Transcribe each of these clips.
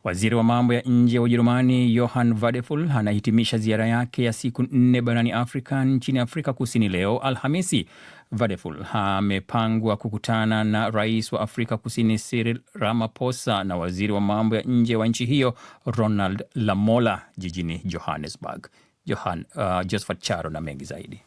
Waziri wa mambo ya nje wa Ujerumani Johann Wadephul anahitimisha ziara yake ya siku 4 barani Afrika nchini Afrika Kusini leo Alhamisi. Wadephul amepangwa kukutana na rais wa Afrika Kusini Cyril Ramaphosa na waziri wa mambo ya nje wa nchi hiyo Ronald Lamola jijini Johannesburg. Josephat Charo na mengi zaidi.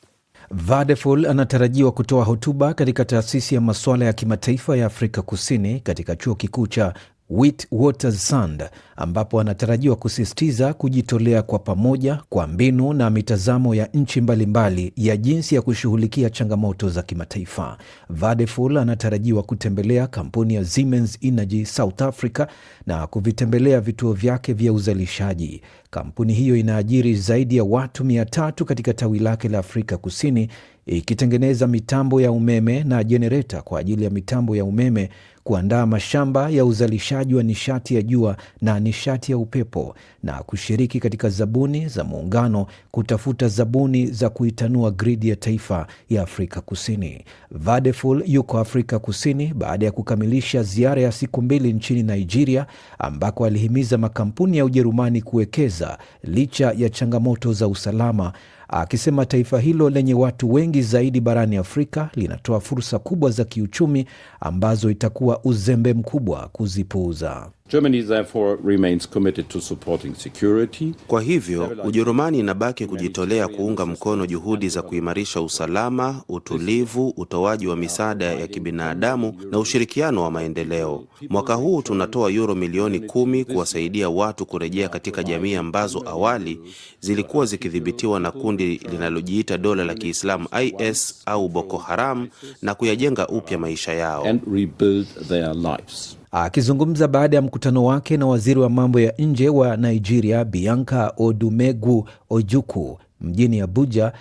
Wadephul anatarajiwa kutoa hotuba katika taasisi ya masuala ya kimataifa ya Afrika Kusini katika chuo kikuu cha Witwatersrand, ambapo anatarajiwa kusisitiza kujitolea kwa pamoja kwa mbinu na mitazamo ya nchi mbalimbali ya jinsi ya kushughulikia changamoto za kimataifa. Wadephul anatarajiwa kutembelea kampuni ya Siemens Energy South Africa na kuvitembelea vituo vyake vya uzalishaji. Kampuni hiyo inaajiri zaidi ya watu 300 katika tawi lake la Afrika Kusini, ikitengeneza mitambo ya umeme na jenereta kwa ajili ya mitambo ya umeme, kuandaa mashamba ya uzalishaji wa nishati ya jua na nishati ya upepo, na kushiriki katika zabuni za muungano kutafuta zabuni za kuitanua gridi ya taifa ya Afrika Kusini. Wadephul yuko Afrika Kusini baada ya kukamilisha ziara ya siku 2 nchini Nigeria, ambako alihimiza makampuni ya Ujerumani kuwekeza licha ya changamoto za usalama, akisema taifa hilo lenye watu wengi zaidi barani Afrika linatoa fursa kubwa za kiuchumi ambazo itakuwa uzembe mkubwa kuzipuuza. Germany therefore remains committed to supporting security. Kwa hivyo, Ujerumani inabaki kujitolea kuunga mkono juhudi za kuimarisha usalama, utulivu, utoaji wa misaada ya kibinadamu na ushirikiano wa maendeleo. Mwaka huu tunatoa euro milioni 10 kuwasaidia watu kurejea katika jamii ambazo awali zilikuwa zikidhibitiwa na kundi linalojiita dola la Kiislamu IS au Boko Haram, na kuyajenga upya maisha yao. And rebuild their lives. Akizungumza baada ya mkutano wake na waziri wa mambo ya nje wa Nigeria Bianca Odumegu Ojukwu mjini Abuja,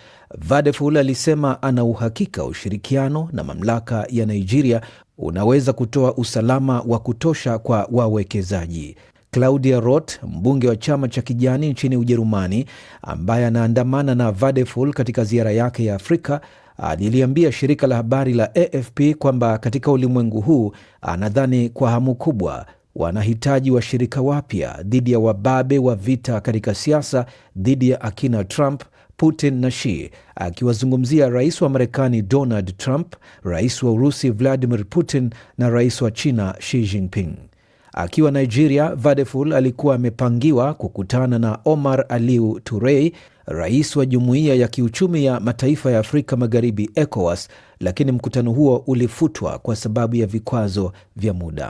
Wadephul alisema ana uhakika ushirikiano na mamlaka ya Nigeria unaweza kutoa usalama wa kutosha kwa wawekezaji. Claudia Roth, mbunge wa chama cha kijani nchini Ujerumani, ambaye anaandamana na Wadephul katika ziara yake ya Afrika, aliliambia shirika la habari la AFP kwamba katika ulimwengu huu anadhani kwa hamu kubwa wanahitaji washirika wapya dhidi ya wababe wa vita katika siasa dhidi ya akina Trump, Putin na Xi, akiwazungumzia rais wa Marekani Donald Trump, rais wa Urusi Vladimir Putin na rais wa China Xi Jinping. Akiwa Nigeria, Wadephul alikuwa amepangiwa kukutana na Omar Aliu Touray, rais wa Jumuiya ya Kiuchumi ya Mataifa ya Afrika Magharibi ECOWAS, lakini mkutano huo ulifutwa kwa sababu ya vikwazo vya muda.